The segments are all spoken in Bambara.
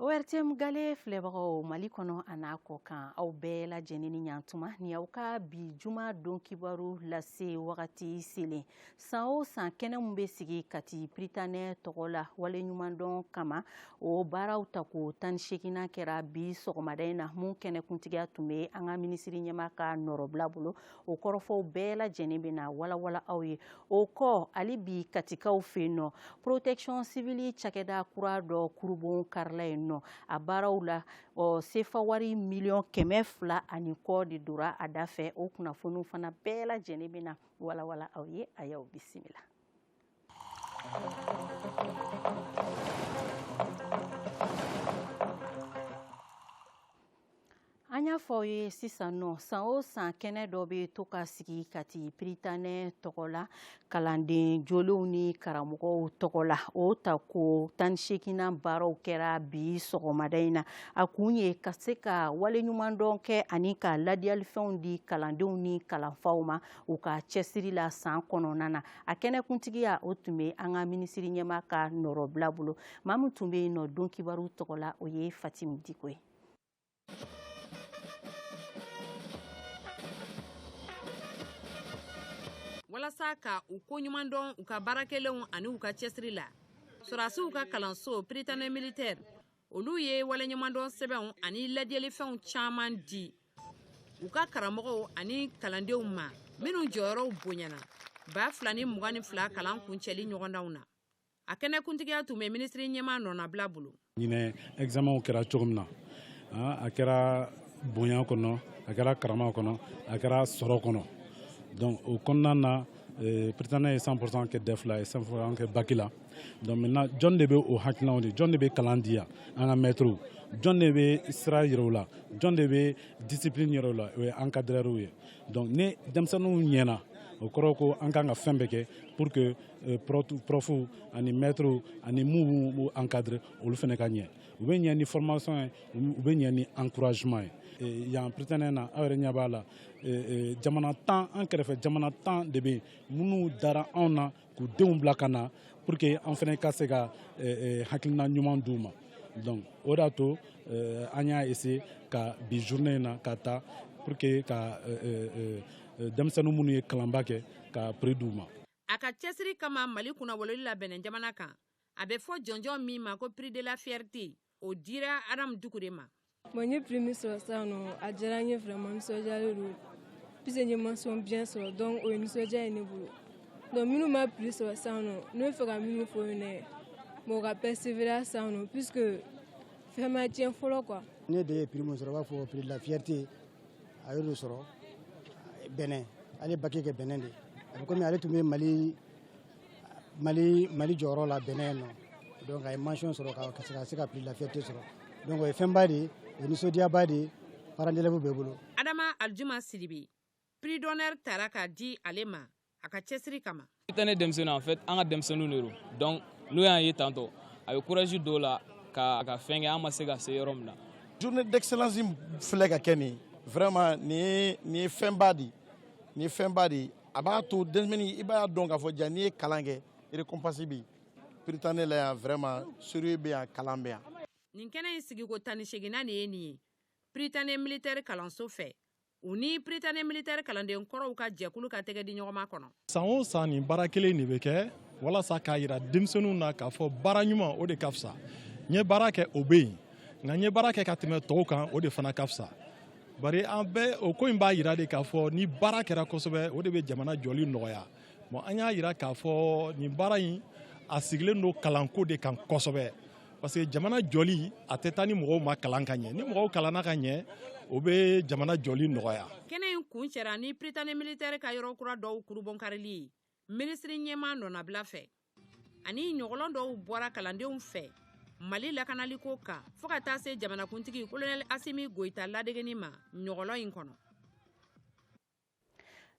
ORTM gale filɛbagaw Mali kɔnɔ a n'a kɔ kan aw bɛɛ lajɛlen ni ɲantuma ni aw ka bi juma don kibaru lase wagati selen san o san kɛnɛ min bɛ sigi Kati Prytanɛ tɔgɔ la waleɲumandɔn kama o baaraw ta ko 18nan kɛra bi sɔgɔmada in na mun kɛnɛkuntigiya tun bɛ an ka minisiri ɲɛma ka nɔrɔbila bolo o kɔrɔfɔw bɛɛ lajɛlen bɛ na walawala aw ye o kɔ ali bi Katikaw fɛ yen nɔ protection civile cakɛda kura dɔ kurubon karila yen nɔ a baaraw la sefa wari miliyɔn 200 ani kɔ de dora a da fɛ o kunnafoniw fana bɛɛ lajɛlen bɛ na walawala aw ye a y'aw bisimila. An y'a fɔ aw ye sisan nɔ san o san kɛnɛ dɔ bɛ to ka sigi Kati Prytanɛ tɔgɔ la kalanden jolenw ni karamɔgɔw tɔgɔ la o ta ko 18nan baaraw kɛra bi sɔgɔmada in na a kun ye ka se ka waleɲumandɔn kɛ ani ka ladiyalifɛnw di kalandenw ni kalanfaw ma u ka cɛsiri la san kɔnɔna na a kɛnɛkuntigiya o tun bɛ an ka minisiri ɲɛma ka nɔrɔbila bolo maa min tun bɛ yen nɔ don kibaru tɔgɔ la o ye Fatimu Diko ye. Walasa ka u ko ɲuman dɔn u ka baarakɛlenw ani u ka cɛsiri la sɔrasiw ka kalanso Prytanɛ militaire olu ye waleɲumandɔn sɛbɛnw ani ladiyalifɛnw caman di u ka karamɔgɔw ani kalandenw ma minnu jɔyɔrɔw bonyana 2022 kalan kuncɛli ɲɔgɔndanw na a kɛnɛkuntigiya tun bɛ minisiri ɲɛma nɔnabila bolo. Ɲinɛ examenw kɛra cogo min na a kɛra bonya kɔnɔ a kɛra karama kɔnɔ a kɛra sɔrɔ kɔnɔ. Donc au kɔnɔna na Prytanɛ ye 100% kɛ DEF la ye 100% kɛ bac la donc maintenant jɔn de bɛ o hakilinaw de jɔn de bɛ kalan di yan an ka maîtres jɔn de bɛ sira yira u la jɔn de bɛ discipline yira u la o ye encadreurs ye donc ni denmisɛnninw ɲɛna o kɔrɔ ko an kan ka fɛn bɛɛ kɛ pour que profs ani maîtres ani mun b'u encadrer olu fana ka ɲɛ u bɛ ɲɛ ni formation ye u bɛ ɲɛ ni encouragement ye. Yan Prytanɛ na aw yɛrɛ ɲɛ b'a la jamana 10 an kɛrɛfɛ jamana 10 de bɛ minnu dara anw na k'u denw bila ka na pour que an fana ka se ka hakilina ɲuman d'u ma donc o de y'a to an y'a essayer ka bi journée in na ka taa pour que ka denmisɛnnin minnu ye kalanba kɛ ka prix d'u ma. A ka cɛsiri kama Mali kunnawololi la bɛnɛ jamana kan a bɛ fɔ jɔnjɔn min ma ko prix de la fierté o dira Adam Duku de ma. Bon, j'ai pris mes soeurs, ça, non, à Djeranye, vraiment, nous sommes allés, puis j'ai mentionné bien sûr, donc, nous sommes allés, donc, nous m'a pris sur ça, non, nous faisons mieux pour une, mon rappel sévère, ça, non, puisque, vraiment, tiens, follow, quoi. Nous avons pris mon soeur, pour prix de la fierté, à eux, le soir, Bénin, allez, baquer que Bénin, comme allez, tout le Mali, Joro, la Bénin, donc, à une mention sur le cas, c'est la prix de la fierté, donc, il fait un badi. Adama Aljuma Sidibe prix d'honneur tara ka di ale ma a ka cɛsiri kama. Prytanɛ denmisɛnninw en fait an ka denmisɛnninw de don donc n'o y'an ye tantôt a bɛ courage dɔw la ka fɛn kɛ an ma se ka se yɔrɔ min na. Journée d'excellence filɛ ka kɛ nin vraiment nin ye fɛnba de a b'a to denmisɛnnin i b'a dɔn k'a fɔ ja n'i ye kalan kɛ récompense bɛ yen Prytanɛ la yan vraiment sérieux bɛ yan kalan bɛ yan. Nin kɛnɛ in sigiko 18nan de ye nin ye Prytanɛ militaire kalanso fɛ u ni Prytanɛ militaire kalanden kɔrɔw ka jɛkulu ka tɛgɛ di ɲɔgɔn ma kɔnɔ. San o san nin baara kelen de bɛ kɛ walasa k'a yira denmisɛnninw na k'a fɔ baara ɲuman o de ka fisa n ye baara kɛ o bɛ yen nka n ye baara kɛ ka tɛmɛ tɔw kan o de fana ka fisa bari an bɛɛ o ko in b'a yira de k'a fɔ ni baara kɛra kosɛbɛ o de bɛ jamana jɔli nɔgɔya bon an y'a yira k'a fɔ nin baara in a sigilen don kalanko de kan kosɛbɛ. Parce que jamana joli a tɛ taa ni mɔgɔw ma kalan ka ɲɛ ni mɔgɔw kalanna ka ɲɛ o bɛ jamana joli nɔgɔya. Kɛnɛ in kun cɛra ni Prytanɛ militaire ka yɔrɔ kura dɔw kurubon karili ye minisiri ɲɛma nɔnabila fɛ ani ɲɔgɔlɔn dɔw bɔra kalandenw fɛ Mali lakanaliko kan fo ka taa se jamanakuntigi Colonel Asimi Goita ladegeni ma ɲɔgɔlɔn in kɔnɔ.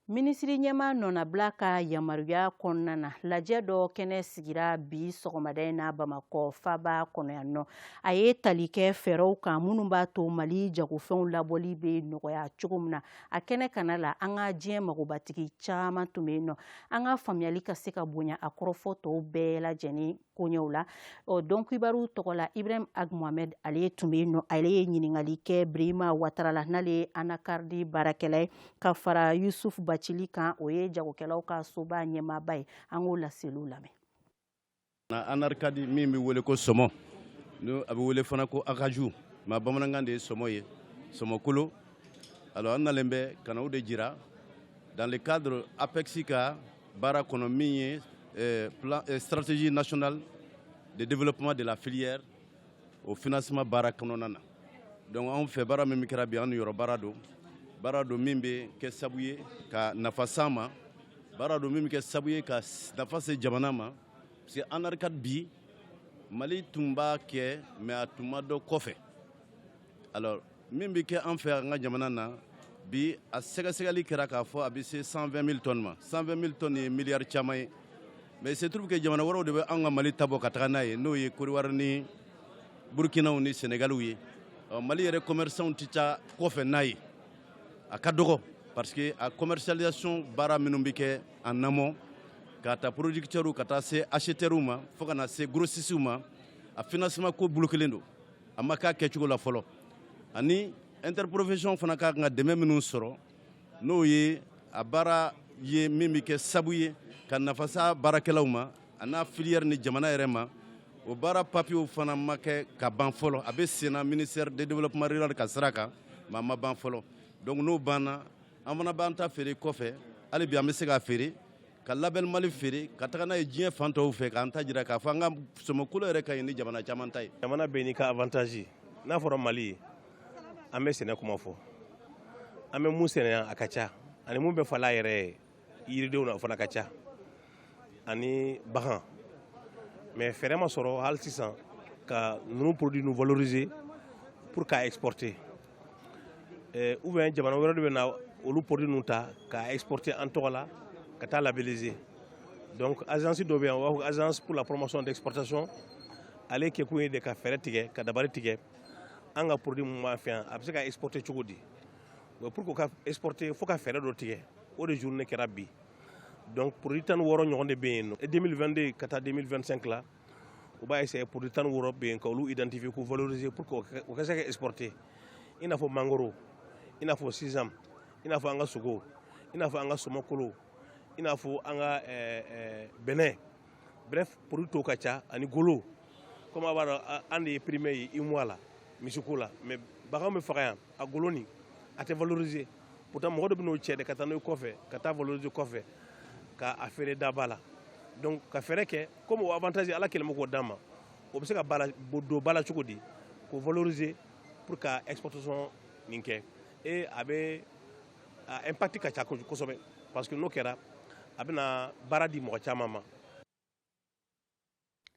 Minisiri ɲɛma nɔnabila ka yamaruya kɔnɔna na lajɛ dɔ kɛnɛ sigira bi sɔgɔmada in na Bamakɔ faba kɔnɔ yan nɔ a ye tali kɛ fɛɛrɛw kan minnu b'a to Mali jagofɛnw labɔli bɛ nɔgɔya cogo min na a kɛnɛ kana la an ka diɲɛ magobatigi caman tun bɛ yen nɔ an ka faamuyali ka se ka bonya a kɔrɔfɔ tɔw bɛɛ lajɛlen koɲɛw la donc kibaru tɔgɔ la Ibrahim Ag Mohamed ale tun bɛ yen nɔ ale ye ɲininkali kɛ Birima Watara la n'ale ye Anacardi baarakɛla ye ka fara Yusuf Bacili kan o ye jagokɛlaw ka soba ɲɛmaaba ye an k'o laseliw lamɛn. Anacardi min bɛ wele ko Sɔmɔ a bɛ wele fana ko Akaju ma bamanankan de ye Sɔmɔ ye Sɔmɔkolo alors an nalen bɛ ka na o de jira dans le cadre APEXI ka baara kɔnɔ min ye stratégie nationale de développement de la filière au financement baara kɔnɔna na donc anw fɛ baara min kɛra bi an yɔrɔ baara do min bɛ kɛ sababu ye ka nafa s'an ma baara do min bɛ kɛ sababu ye ka nafa se jamana ma parce que Anacardi bi Mali tun b'a kɛ mais a tun ma dɔn kɔfɛ alors min bɛ kɛ an fɛ an ka jamana na bi a sɛgɛsɛgɛli kɛra k'a fɔ a bɛ se 120 000 tonnes ma 120 000 tonnes ye miliyari caman ye mais c'est trouve que jamana wɛrɛw de bɛ an ka Mali tabɔ ka taga n'a ye n'o ye Côte d'Ivoire ni Burkinaw ni Sénégaliw ye Mali yɛrɛ commerçants tɛ taa kɔfɛ n'a ye a ka dɔgɔ parce que a commercialisation baara minnu bɛ kɛ en amont ka taa producteurs ka taa se acheteurs ma fo ka na se grossistes ma a financement ko bolo kelen don a ma k'a kɛcogo la fɔlɔ ani interprofession fana ka kan ka dɛmɛ minnu sɔrɔ n'o ye a baara ye min bɛ kɛ sababu ye ka nafa s'a baarakɛlaw ma a n'a filière ni jamana yɛrɛ ma o baara papiyew fana ma kɛ ka ban fɔlɔ a bɛ senna ministère de développement rural ka sira kan mais a ma ban fɔlɔ donc n'o banna an fana b'an ta feere kɔfɛ hali bi an bɛ se k'a feere ka label Mali feere ka taga n'a ye diɲɛ fan tɔw fɛ k'an ta jira k'a fɔ an ka sɔmɔkolo yɛrɛ ka ɲi ni jamana caman ta ye. Jamana bɛɛ n'i ka avantage n'a fɔra Mali ye an bɛ sɛnɛ kuma fɔ an bɛ mun sɛnɛ a ka ca ani mun bɛ fala yɛrɛ yiridenw na o fana ka ca ani bagan mais fɛɛrɛ ma sɔrɔ hali sisan ka ninnu produits nu valoriser pour k'a exporter ou bien jamana wɛrɛ de bɛ na olu produits nu ta k'a exporter an tɔgɔ la ka taa labelliser donc agence dɔ bɛ yan o b'a fɔ agence pour la promotion d'exportation ale kɛkun ye de ka fɛɛrɛ tigɛ ka dabali tigɛ an ka produit mun b'an fɛ yan a bɛ se ka exporter cogo di pour que ka exporter fo ka fɛɛrɛ dɔ tigɛ o de journée kɛra bi donc produit 16 ɲɔgɔn de bɛ yen nɔ 2022 ka taa 2025 la u b'a essayer produit 16 bɛ yen ka olu identifier k'u valoriser pour que o ka se ka exporter i n'a fɔ mangoro i n'a fɔ sisam i n'a fɔ an ka sogo i n'a fɔ an ka sɔmɔkolo i n'a fɔ an ka bɛnɛ bref produit tɔw ka ca ani golo comme a b'a dɔn an de ye primé ye IMOA la misiko la mais bagan bɛ faga yan a golo nin a tɛ valoriser pourtant mɔgɔ dɔ bɛ n'o cɛ de ka taa n'o ye kɔfɛ ka taa valoriser kɔfɛ k'a feere daba la donc ka fɛɛrɛ kɛ comme o avantage ala kɛlen bɛ k'o d'an ma o bɛ se ka don ba la cogo di k'o valoriser pour ka exportation nin kɛ et a bɛ impact ka ca kosɛbɛ parce que n'o kɛra a bɛna baara di mɔgɔ caman ma.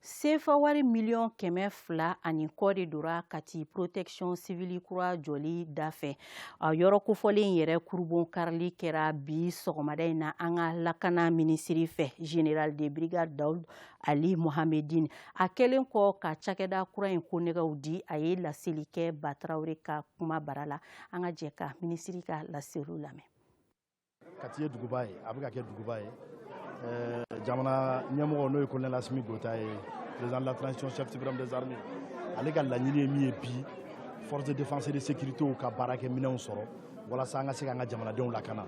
CFA wari miliyɔn 200 ani kɔ de dora Kati protection civile kura jɔli da fɛ a yɔrɔ kofɔlen yɛrɛ kurubon karili kɛra bi sɔgɔmada in na an ka lakana minisiri fɛ général de brigade Daoud Ali Mohamedine a kɛlen kɔ ka cakɛda kura in ko nɛgɛw di a ye laseli kɛ Bataraure ka kuma bara la an ka jɛ ka minisiri ka laseliw lamɛn. Kati ye duguba ye a bɛ ka kɛ duguba ye jamana ɲɛmɔgɔ n'o ye colonel Assimi Goïta ye président de la transition chef suprême des armées ale ka laɲini ye min ye bi force de défense et de sécurité ka baarakɛ minɛnw sɔrɔ walasa an ka se k'an ka jamanadenw lakana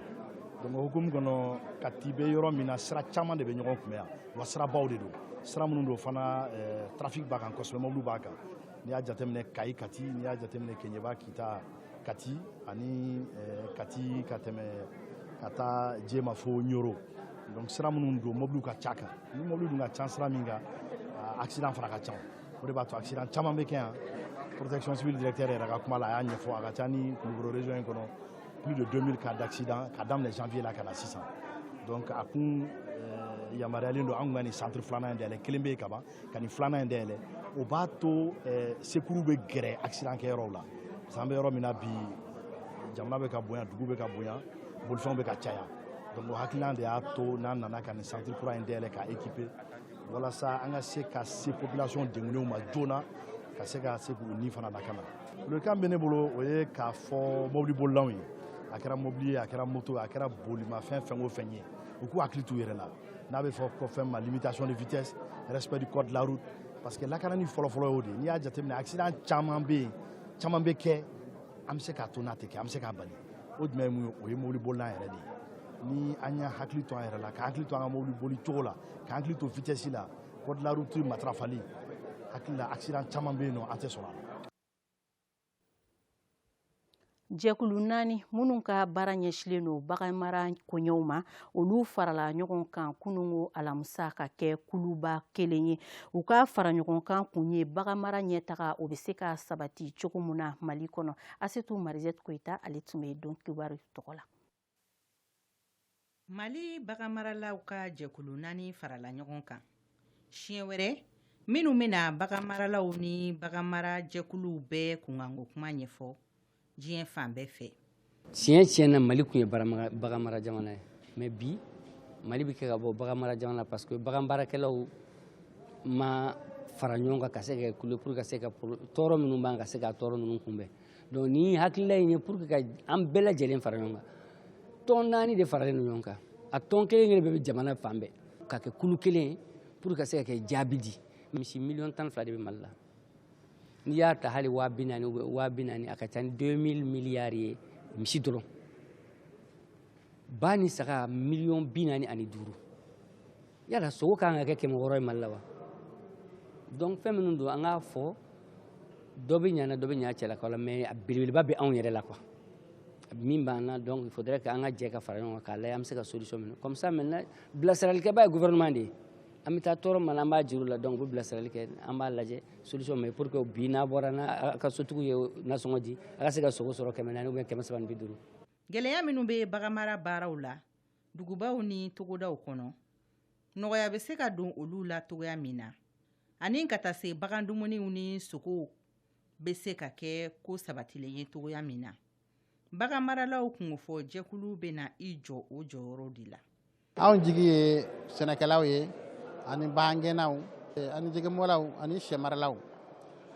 donc o hukumu kɔnɔ Kati bɛ yɔrɔ min na sira caman de bɛ ɲɔgɔn kunbɛn yan wa sirabaw de don sira minnu don fana trafic b'a kan kosɛbɛ mobili b'a kan n'i y'a jateminɛ Kayi Kati n'i y'a jateminɛ Keɲeba Kita Kati ani Kati ka tɛmɛ ka taa Jema fo Ɲoro donc sira minnu don mobiliw ka ca kan ni mobili dun ka ca sira min kan accident fana ka ca o de b'a to accident caman bɛ kɛ yan protection civile directeur yɛrɛ ka kuma la a y'a ɲɛfɔ a ka ca ni Kulukoro région in kɔnɔ plus de 2000 cas d'accident ka daminɛ janvier la ka na sisan donc a kun yamaruyalen don an ka nin centre filanan in dayɛlɛ kelen bɛ yen ka ban ka nin filanan in dayɛlɛ o b'a to secours bɛ gɛrɛ accident kɛyɔrɔw la parce que an bɛ yɔrɔ min na bi jamana bɛ ka bonya dugu bɛ ka bonya bolifɛnw bɛ ka caya donc o hakilina de y'a to n'an nana ka nin centre kura in dayɛlɛ ka équiper walasa an ka se ka se population dengunenw ma joona ka se k'u ni fana lakana folikan bɛ ne bolo o ye k'a fɔ mobili bolilaw ye a kɛra mobili ye a kɛra moto a kɛra bolimafɛn fɛn o fɛn ye u k'u hakili t'u yɛrɛ la n'a bɛ fɔ ko fɛn ma limitation de vitesse respect du code de la route parce que lakanani fɔlɔfɔlɔ y'o de n'i y'a jateminɛ accident caman bɛ kɛ an bɛ se k'a to n'a tɛ kɛ an bɛ se k'a bali o jumɛn ye mun ye o ye mobili bolilan yɛrɛ de ye ni an y'a hakili to an yɛrɛ la ka hakili to an ka mobili boli cogo la ka hakili to vitesse la code de la route matarafali hakili la accident caman bɛ yen nɔ an tɛ sɔrɔ a la. Jɛkulu 4 minnu ka baara ɲɛsilen don bagan mara koɲɛw ma olu farala ɲɔgɔn kan kunungo alamisa ka kɛ kuluba kelen ye u ka fara ɲɔgɔn kan kun ye bagan mara ɲɛtaga o bɛ se ka sabati cogo min na Mali kɔnɔ Asetu Marizette Koyita ale tun bɛ don kibaru tɔgɔ la. Mali bagan maralaw ka jɛkulu 4 farala ɲɔgɔn kan siɲɛ wɛrɛ minnu bɛna bagan maralaw ni bagan mara jɛkuluw bɛɛ kunkanko kuma ɲɛfɔ diɲɛ fan bɛɛ fɛ. Tiɲɛ na Mali kun ye bagan mara jamana ye mais bi Mali bɛ kɛ ka bɔ bagan mara jamana parce que bagan baarakɛlaw ma fara ɲɔgɔn kan ka se ka kule pour ka se ka tɔɔrɔ minnu b'an ka se ka tɔɔrɔ ninnu kunbɛn donc ni hakilila in ye pour que an bɛɛ lajɛlen fara ɲɔgɔn kan tɔn 4 de faralen don ɲɔgɔn kan a tɔn kelen bɛ jamana fan bɛɛ ka kɛ kulu kelen pour ka se ka kɛ jaabi di misi 1,2 de bɛ Mali la. N'i y'a ta hali 40,000 a ka ca ni 2,000 miliyari ye misi dɔrɔn ba ni saga 45,000,000 yala sogo kan ka kɛ 600 ye Mali la wa donc fɛn minnu don an k'a fɔ dɔ bɛ ɲana dɔ bɛ ɲa cɛlakaw la mais a belebeleba bɛ anw yɛrɛ la quoi min b'an na donc il faudrait que an ka jɛ ka fara ɲɔgɔn kan k'a lajɛ an bɛ se ka solution minɛ comme ça maintenant bilasiralikɛba ye gouvernement de ye an bɛ taa tɔɔrɔ mana an b'a jiru la donc u bɛ bilasirali kɛ an b'a lajɛ solution mais pour que bi n'a bɔra n'a ka sotigiw ye nasɔngɔ di a ka se ka sogo sɔrɔ 400 ou bien 350. Gɛlɛya minnu bɛ bagan mara baaraw la dugubaw ni togodaw kɔnɔ nɔgɔya bɛ se ka don olu la togoya min na ani ka taa se bagan dumuniw ni sogow bɛ se ka kɛ ko sabatilen ye togoya min na bagan maralaw kun fɔ jɛkulu bɛ na I jɔ o jɔyɔrɔ de la. Anw jigi ye sɛnɛkɛlaw ye ani bagangɛnnaw ani jɛgɛmɔlaw ani sɛmaralaw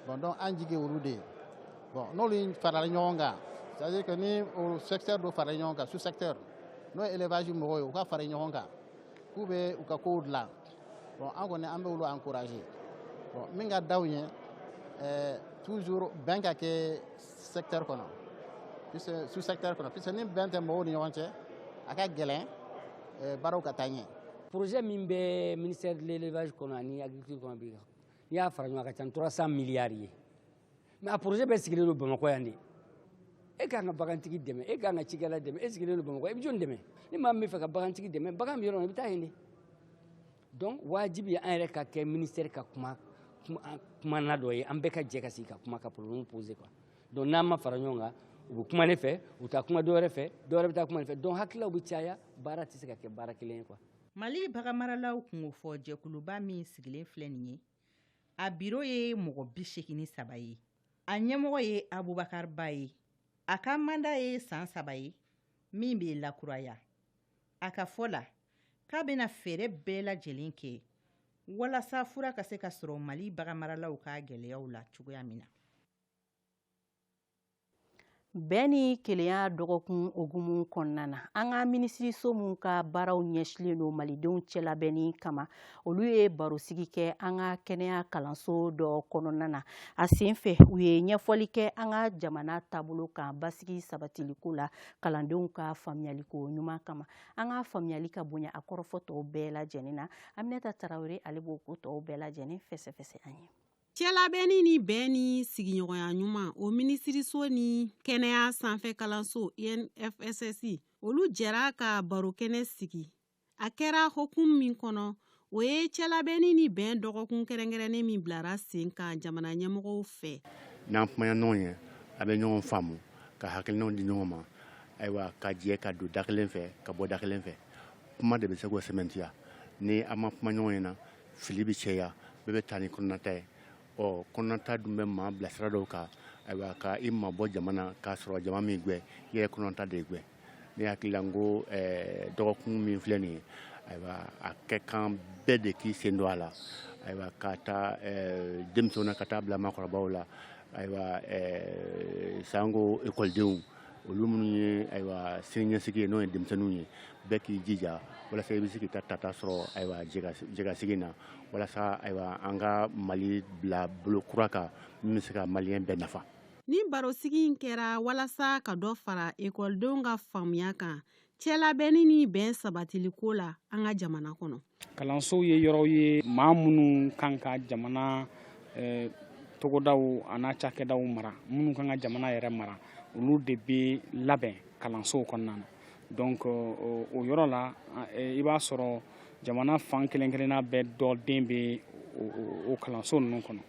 bon donc an jigi olu de bon n'olu farala ɲɔgɔn kan c'est-à-dire que ni o secteur dɔ farala ɲɔgɔn kan sous secteur n'o ye élevage mɔgɔw ye u ka fara ɲɔgɔn kan k'u bɛ u ka kow dilan bon an kɔni an bɛ olu encourager bon min ka d'aw ye toujours bɛn ka kɛ secteur kɔnɔ sous secteur kɔnɔ puisque ni bɛn tɛ mɔgɔw ni ɲɔgɔn cɛ a ka gɛlɛn baaraw ka taa ɲɛ. Projet min bɛ ministère de l'élevage kɔnɔ ani agriculture kɔnɔ bi n'i y'a fara ɲɔgɔn kan ka ca 300 miliyari ye mais a projet bɛɛ sigilen don Bamakɔ yan de e ka kan ka bagantigi dɛmɛ e ka kan ka cikɛla dɛmɛ e sigilen don Bamakɔ e bɛ jɔn dɛmɛ ni maa min bɛ fɛ ka bagantigi dɛmɛ bagan bɛ yɔrɔ min i bɛ taa yen de donc wajibi an yɛrɛ ka kɛ ministère ka kumana dɔ ye an bɛɛ ka jɛ ka sigi ka kuma ka problème poser quoi donc n'an ma fara ɲɔgɔn kan u bɛ kuma ne fɛ u taa kuma dɔwɛrɛ fɛ dɔwɛrɛ bɛ taa kuma ne fɛ donc hakililaw bɛ caya baara tɛ se ka kɛ baara kelen ye quoi. Mali bagan maralaw kun fɔ jɛkuluba min sigilen filɛ nin ye a biro ye mɔgɔ 83 ye a ɲɛmɔgɔ ye Abubakar Ba ye a ka manda ye san 3 ye min bɛ lakuraya a ka fɔ la k'a bɛna fɛɛrɛ bɛɛ lajɛlen kɛ walasa fura ka se ka sɔrɔ Mali bagan maralaw ka gɛlɛyaw la cogoya min na. Bɛɛ ni kelenya dɔgɔkun ogumu kɔnɔna na an ka minisiriso min ka baaraw ɲɛsilen don malidenw cɛlabɛnni kama olu ye barosigi kɛ an ka kɛnɛya kalanso dɔ kɔnɔna na a sen fɛ u ye ɲɛfɔli kɛ an ka jamana taabolo kan basigi sabatiliko la kalandenw ka faamuyaliko ɲuman kama an ka faamuyali ka bonya a kɔrɔfɔ tɔw bɛɛ lajɛlen na Aminata Tarawele ale b'o ko tɔw bɛɛ lajɛlen fɛsɛfɛsɛ an ye. Cɛlabɛnni ni bɛn ni sigiɲɔgɔnya ɲuman o minisiriso ni kɛnɛya sanfɛ kalanso INFSS olu jɛra ka barokɛnɛ sigi a kɛra hokumu min kɔnɔ o ye cɛlabɛnni ni bɛn dɔgɔkun kɛrɛnkɛrɛnnen min bilara sen kan jamana ɲɛmɔgɔw fɛ. N'an kumana ɲɔgɔn ye a bɛ ɲɔgɔn faamu ka hakilinaw di ɲɔgɔn ma ayiwa ka jɛ ka don da kelen fɛ ka bɔ da kelen fɛ kuma de bɛ se k'o sɛmɛntiya ni an ma kuma ɲɔgɔn ye na fili bɛ cɛya bɛɛ bɛ taa ni kɔnɔnata ye kɔnɔnata dun bɛ maa bilasira dɔw kan ayiwa ka i ma bɔ jamana k'a sɔrɔ jama min gwɛ i yɛrɛ kɔnɔnata de gwɛ ne hakili la n ko dɔgɔkun min filɛ nin ye ayiwa a kɛ kan bɛɛ de k'i sen don a la ayiwa ka taa denmisɛnw na ka taa bila maakɔrɔbaw la ayiwa sanko ekɔlidenw olu minnu ye ayiwa siniɲɛsigi ye n'o ye denmisɛnninw ye bɛɛ k'i jija walasa i bɛ se k'i ta tata sɔrɔ ayiwa jɛgasigi na walasa ayiwa an ka Mali bila bolo kura kan min bɛ se ka maliyɛn bɛɛ nafa. Ni barosigi in kɛra walasa ka dɔ fara ekɔlidenw ka faamuya kan cɛlabɛnni ni bɛn sabatiliko la an ka jamana kɔnɔ. Kalansow ye yɔrɔw ye maa minnu kan ka jamana togodaw an'a cakɛdaw mara minnu kan ka jamana yɛrɛ mara olu de bɛ labɛn kalansow kɔnɔna na. Donc o yɔrɔ la i b'a sɔrɔ jamana fan kelen-kelenna bɛɛ dɔ den bɛ o kalanso ninnu kɔnɔ.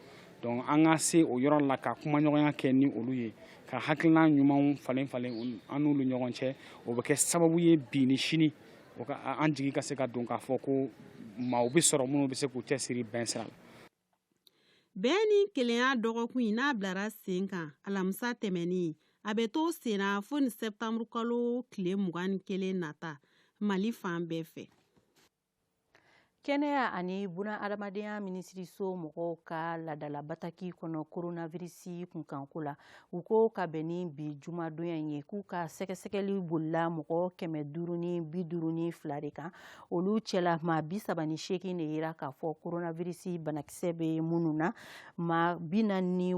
Donc an ka se o yɔrɔ la ka kumaɲɔgɔnya kɛ ni olu ye ka hakilina ɲumanw falen-falen an n'olu ɲɔgɔn cɛ o bɛ kɛ sababu ye bi ni sini an jigi ka se ka don k'a fɔ ko maaw bɛ sɔrɔ minnu bɛ se k'u cɛsiri bɛn sira la. Bɛn ni kelenya dɔgɔkun in n'a bilara sen kan alamisa tɛmɛnen a bɛ to sen na fo ni sɛptanburu kalo tile 21 nata Mali fan bɛɛ fɛ. Kɛnɛya ani buna adamadenya minisiriso mɔgɔw ka ladala bataki kɔnɔ coronavirus kunkanko la u ko ka bɛn ni bi jumadonya ye k'u ka sɛgɛsɛgɛli bolila mɔgɔ 552 de kan olu cɛla maa 38 de yira k'a fɔ coronavirus banakisɛ bɛ minnu na maa 47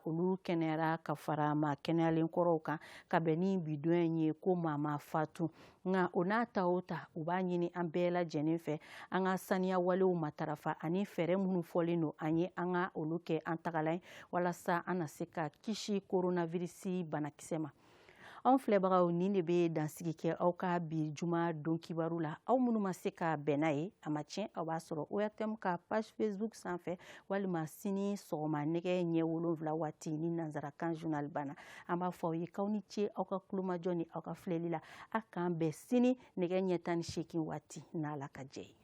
olu kɛnɛyara ka fara maa kɛnɛyalen kɔrɔw kan ka bɛn ni bi donya ye ko maa ma fatu nka o n'a ta o ta u b'a ɲini an bɛɛ lajɛlen fɛ an ka saniya walew matarafa ani fɛɛrɛ minnu fɔlen don an ye an ka olu kɛ an tagalan walasa an na se ka kisi coronavirus banakisɛ ma. Anw filɛbagaw nin de bɛ dansigi kɛ aw ka bi juma don kibaru la aw minnu ma se ka bɛnna ye a ma tiɲɛ aw b'a sɔrɔ ORTM ka page Facebook sanfɛ walima sini sɔgɔma nɛgɛ ɲɛ 7 waati ni nanzarakan journal banna an b'a fɔ aw ye k'aw ni ce aw ka kulomajɔ ni aw ka filɛli la a k'an bɛn sini nɛgɛ ɲɛ 18 waati n'Ala ka jɛ ye.